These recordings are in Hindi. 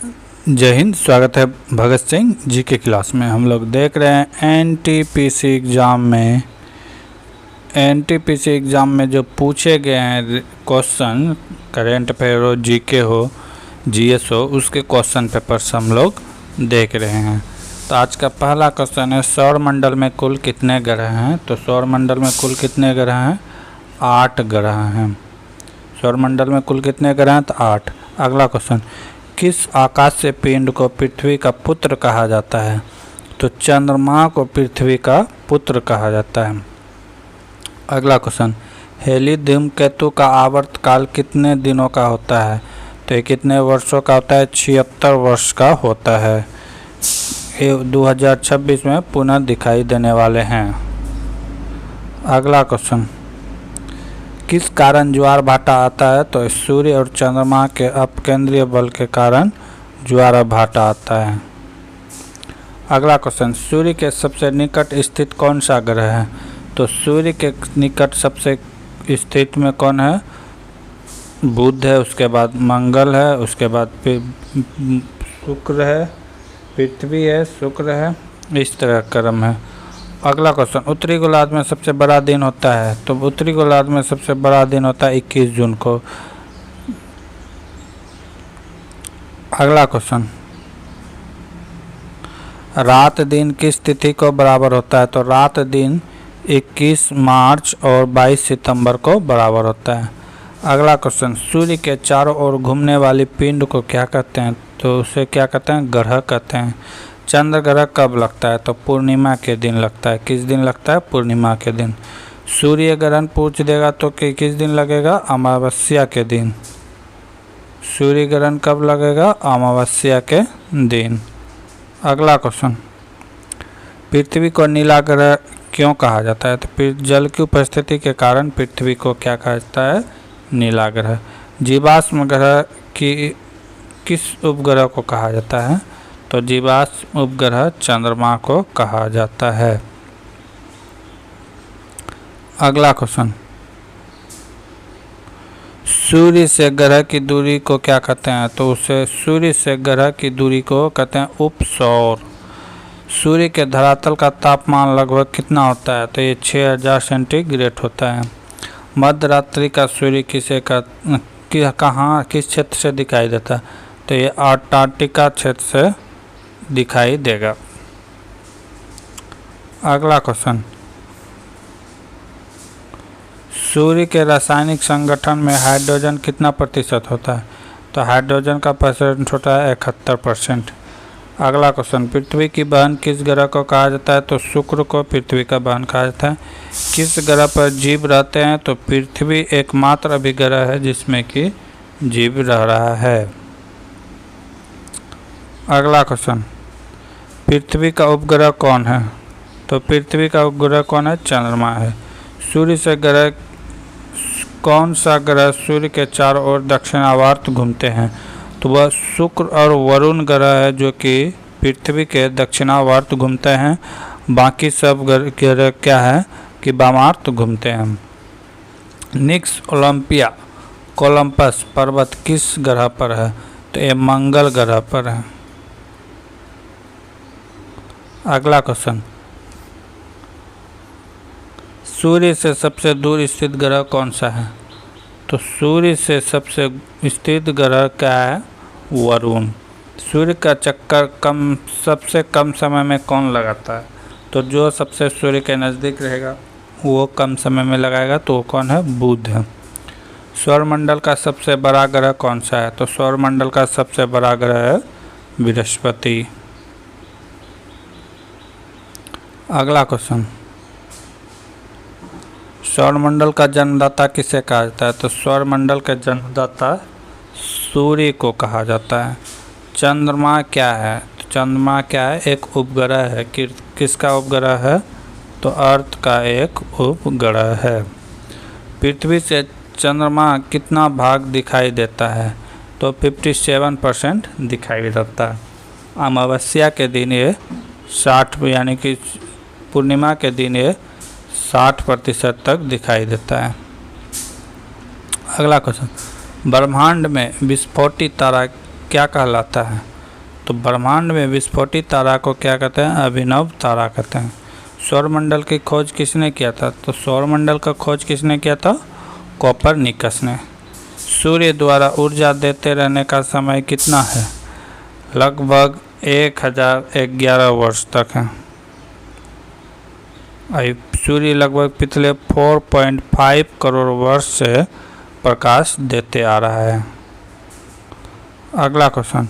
जय हिंद। स्वागत है भगत सिंह जी के क्लास में। हम लोग देख रहे हैं एनटीपीसी एग्ज़ाम में जो पूछे गए हैं क्वेश्चन, करेंट अफेयर हो, जीके हो, जीएस हो, उसके क्वेश्चन पेपर्स हम लोग देख रहे हैं। तो आज का पहला क्वेश्चन है, सौर मंडल में कुल कितने ग्रह हैं? तो सौर मंडल में कुल कितने ग्रह हैं? 8 ग्रह हैं। सौर मंडल में कुल कितने ग्रह हैं? तो 8। अगला क्वेश्चन, किस आकाशीय पिंड को पृथ्वी का पुत्र कहा जाता है? तो चंद्रमा को पृथ्वी का पुत्र कहा जाता है। अगला क्वेश्चन, हेली धूमकेतु का आवर्तकाल कितने दिनों का होता है? तो ये कितने वर्षों का होता है? 76 वर्ष का होता है। ये 2026 में पुनः दिखाई देने वाले हैं। अगला क्वेश्चन, किस कारण ज्वार भाटा आता है? तो सूर्य और चंद्रमा के अपकेंद्रीय बल के कारण ज्वार भाटा आता है। अगला क्वेश्चन, सूर्य के सबसे निकट स्थित कौन सा ग्रह है? तो सूर्य के निकट सबसे स्थित में कौन है? बुध है, उसके बाद मंगल है, उसके बाद शुक्र है, पृथ्वी है, शुक्र है, इस तरह क्रम है। अगला क्वेश्चन, उत्तरी गोलार्ध में सबसे बड़ा दिन होता है? तो उत्तरी गोलार्ध में सबसे बड़ा दिन होता है 21 जून को। अगला क्वेश्चन, रात दिन किस तिथि को बराबर होता है? तो रात दिन 21 मार्च और 22 सितंबर को बराबर होता है। अगला क्वेश्चन, सूर्य के चारों ओर घूमने वाली पिंड को क्या कहते हैं? तो उसे क्या कहते हैं? ग्रह कहते हैं। चंद्र ग्रह कब लगता है? तो पूर्णिमा के दिन लगता है। किस दिन लगता है? पूर्णिमा के दिन। सूर्य ग्रहण पूछ देगा तो किस दिन लगेगा? अमावस्या के दिन। सूर्य ग्रहण कब लगेगा? अमावस्या के दिन। अगला क्वेश्चन, पृथ्वी को नीला ग्रह क्यों कहा जाता है? तो फिर जल की उपस्थिति के कारण पृथ्वी को क्या कहा जाता है? नीला ग्रह। जीवाश्म ग्रह की किस उपग्रह को कहा जाता है? तो जीवाश्म उपग्रह चंद्रमा को कहा जाता है। अगला क्वेश्चन, सूर्य से ग्रह की दूरी को क्या कहते हैं? तो उसे सूर्य से ग्रह की दूरी को कहते हैं उपसौर। सूर्य के धरातल का तापमान लगभग कितना होता है? तो ये 6000 सेंटीग्रेड होता है। मध्य रात्रि का सूर्य किस क्षेत्र से दिखाई देता है? तो ये अंटार्कटिका क्षेत्र से दिखाई देगा। अगला क्वेश्चन, सूर्य के रासायनिक संगठन में हाइड्रोजन कितना प्रतिशत होता है? तो हाइड्रोजन का परसेंट होता है 71%। अगला क्वेश्चन, पृथ्वी की बहन किस ग्रह को कहा जाता है? तो शुक्र को पृथ्वी का बहन कहा जाता है। किस ग्रह पर जीव रहते हैं? तो पृथ्वी एकमात्र अभी ग्रह है जिसमें कि जीव रह रहा है। अगला क्वेश्चन, पृथ्वी का उपग्रह कौन है? तो पृथ्वी का उपग्रह कौन है? चंद्रमा है। सूर्य से ग्रह कौन सा ग्रह सूर्य के चारों ओर दक्षिणावर्त घूमते हैं? तो वह शुक्र और वरुण ग्रह है जो कि पृथ्वी के दक्षिणावर्त घूमते हैं। बाकी सब ग्रह क्या है कि वामावर्त घूमते हैं। निक्स ओलंपिया कोलंबस पर्वत किस ग्रह पर है? तो ये मंगल ग्रह पर है। अगला क्वेश्चन, सूर्य से सबसे दूर स्थित ग्रह कौन सा है? तो सूर्य से सबसे स्थित ग्रह क्या है? वरुण। सूर्य का चक्कर सबसे कम समय में कौन लगाता है? तो जो सबसे सूर्य के नज़दीक रहेगा वो कम समय में लगाएगा, तो वो कौन है? बुध है। सौरमंडल का सबसे बड़ा ग्रह कौन सा है? तो सौरमंडल का सबसे बड़ा ग्रह है बृहस्पति। अगला क्वेश्चन, सौरमंडल का जन्मदाता किसे कहा जाता है? तो सौरमंडल का जन्मदाता सूर्य को कहा जाता है। चंद्रमा क्या है? तो चंद्रमा क्या है? एक उपग्रह है। किसका उपग्रह है? तो अर्थ का एक उपग्रह है। पृथ्वी से चंद्रमा कितना भाग दिखाई देता है? तो 57% दिखाई देता है। अमावस्या के दिन ये 60 यानी कि पूर्णिमा के दिन ये 60% तक दिखाई देता है। अगला क्वेश्चन, ब्रह्मांड में विस्फोटित तारा क्या कहलाता है? तो ब्रह्मांड में विस्फोटित तारा को क्या कहते हैं? अभिनव तारा कहते हैं। सौरमंडल की खोज किसने किया था? तो सौरमंडल का खोज किसने किया था? कोपरनिकस ने। सूर्य द्वारा ऊर्जा देते रहने का समय कितना है? लगभग 1011 वर्ष तक है। सूर्य लगभग पिछले 4.5 करोड़ वर्ष से प्रकाश देते आ रहा है। अगला क्वेश्चन,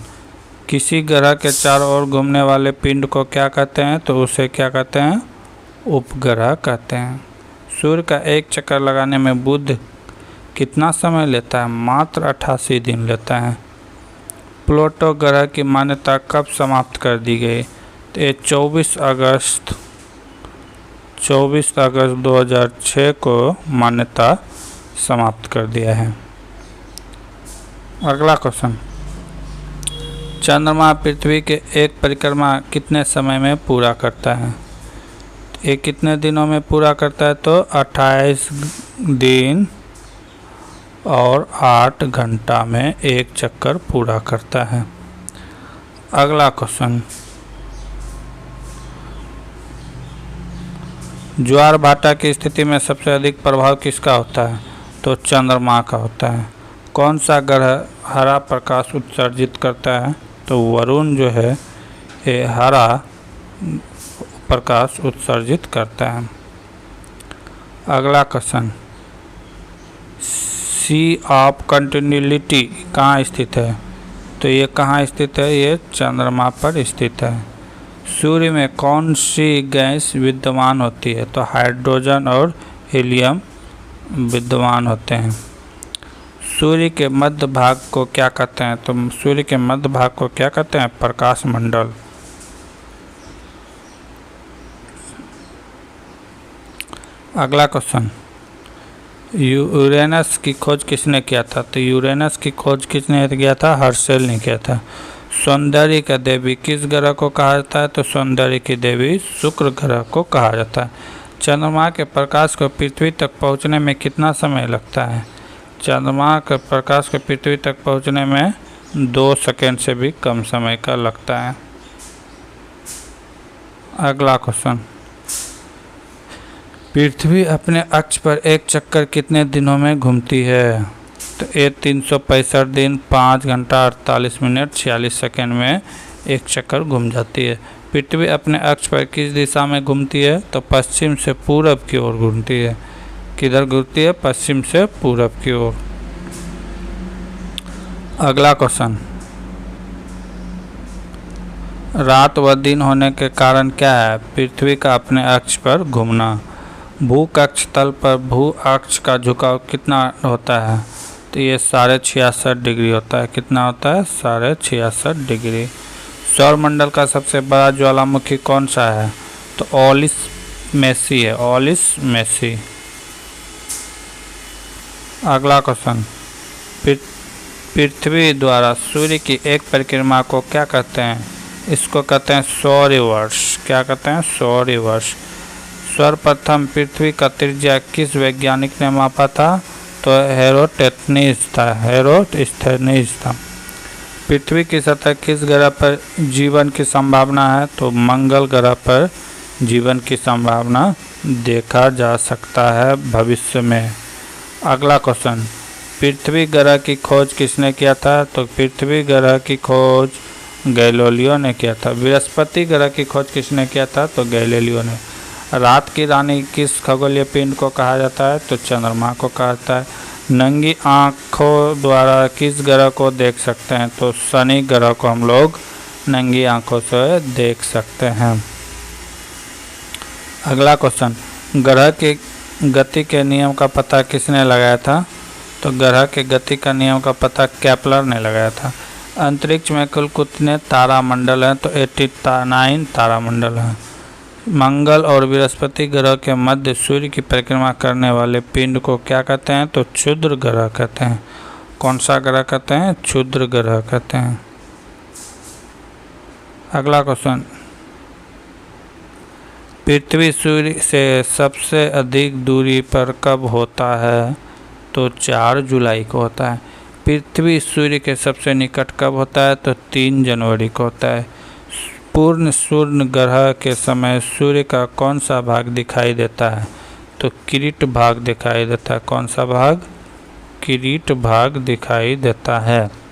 किसी ग्रह के चारों ओर घूमने वाले पिंड को क्या कहते हैं? तो उसे क्या कहते हैं? उपग्रह कहते हैं। सूर्य का एक चक्कर लगाने में बुध कितना समय लेता है? मात्र 88 दिन लेता है। प्लूटो ग्रह की मान्यता कब समाप्त कर दी गई? तो ये 24 अगस्त 2006 को मान्यता समाप्त कर दिया है। अगला क्वेश्चन, चंद्रमा पृथ्वी के एक परिक्रमा कितने समय में पूरा करता है? ये कितने दिनों में पूरा करता है? तो 28 दिन और 8 घंटा में एक चक्कर पूरा करता है। अगला क्वेश्चन, ज्वार भाटा की स्थिति में सबसे अधिक प्रभाव किसका होता है? तो चंद्रमा का होता है। कौन सा ग्रह हरा प्रकाश उत्सर्जित करता है? तो वरुण जो है ये हरा प्रकाश उत्सर्जित करता है। अगला क्वेश्चन, सी ऑफ कंटिन्यूटी कहाँ स्थित है? तो ये कहाँ स्थित है? ये चंद्रमा पर स्थित है। सूर्य में कौन सी गैस विद्यमान होती है? तो हाइड्रोजन और हीलियम विद्यमान होते हैं। सूर्य के मध्य भाग को क्या कहते हैं? तो सूर्य के मध्य भाग को क्या कहते हैं? प्रकाश मंडल। अगला क्वेश्चन, यूरेनस की खोज किसने किया था? तो यूरेनस की खोज किसने किया था? हर्शेल ने किया था। सौंदर्य का देवी किस ग्रह को कहा जाता है? तो सौंदर्य की देवी शुक्र ग्रह को कहा जाता है। चंद्रमा के प्रकाश को पृथ्वी तक पहुंचने में कितना समय लगता है? चंद्रमा के प्रकाश को पृथ्वी तक पहुंचने में 2 सेकंड से भी कम समय का लगता है। अगला क्वेश्चन, पृथ्वी अपने अक्ष पर एक चक्कर कितने दिनों में घूमती है? तो ये 365 दिन 5 घंटा 48 मिनट 46 सेकंड में एक चक्कर घूम जाती है। पृथ्वी अपने अक्ष पर किस दिशा में घूमती है? तो पश्चिम से पूरब की ओर घूमती है। किधर घूमती है? पश्चिम से पूरब की ओर। अगला क्वेश्चन, रात व दिन होने के कारण क्या है? पृथ्वी का अपने अक्ष पर घूमना। भूकक्ष तल पर भू अक्ष का झुकाव कितना होता है? तो ये 66.5 डिग्री होता है। कितना होता है? 66.5 डिग्री। सौरमंडल का सबसे बड़ा ज्वालामुखी कौन सा है? तो ओलिस मेसी है। ओलिस मेसी। अगला क्वेश्चन, पृथ्वी द्वारा सूर्य की एक परिक्रमा को क्या कहते हैं? इसको कहते हैं सौरवर्ष। क्या कहते हैं? सौरवर्ष। सर्वप्रथम पृथ्वी का त्रिज्या किस वैज्ञानिक ने मापा था? तो हेरोस्टेथनीज था। पृथ्वी की सतह किस ग्रह पर जीवन की संभावना है? तो मंगल ग्रह पर जीवन की संभावना देखा जा सकता है भविष्य में। अगला क्वेश्चन, पृथ्वी ग्रह की खोज किसने किया था? तो पृथ्वी ग्रह की खोज गैलीलियो ने किया था। बृहस्पति ग्रह की खोज किसने किया था? तो गैलीलियो ने। रात की रानी किस खगोलीय पिंड को कहा जाता है? तो चंद्रमा को कहा जाता है। नंगी आँखों द्वारा किस ग्रह को देख सकते हैं? तो शनि ग्रह को हम लोग नंगी आँखों से देख सकते हैं। अगला क्वेश्चन, ग्रह की गति के नियम का पता किसने लगाया था? तो ग्रह के गति का नियम का पता केपलर ने लगाया था। अंतरिक्ष में कुल कितने तारामंडल हैं? तो 89 तारामंडल हैं। मंगल और बृहस्पति ग्रह के मध्य सूर्य की परिक्रमा करने वाले पिंड को क्या कहते हैं? तो क्षुद्र ग्रह कहते हैं। कौन सा ग्रह कहते हैं? क्षुद्र ग्रह कहते हैं। अगला क्वेश्चन, पृथ्वी सूर्य से सबसे अधिक दूरी पर कब होता है? तो 4 जुलाई को होता है। पृथ्वी सूर्य के सबसे निकट कब होता है? तो 3 जनवरी को होता है। पूर्ण सूर्य ग्रहण के समय सूर्य का कौन सा भाग दिखाई देता है? तो किरीट भाग दिखाई देता है। कौन सा भाग? किरीट भाग दिखाई देता है।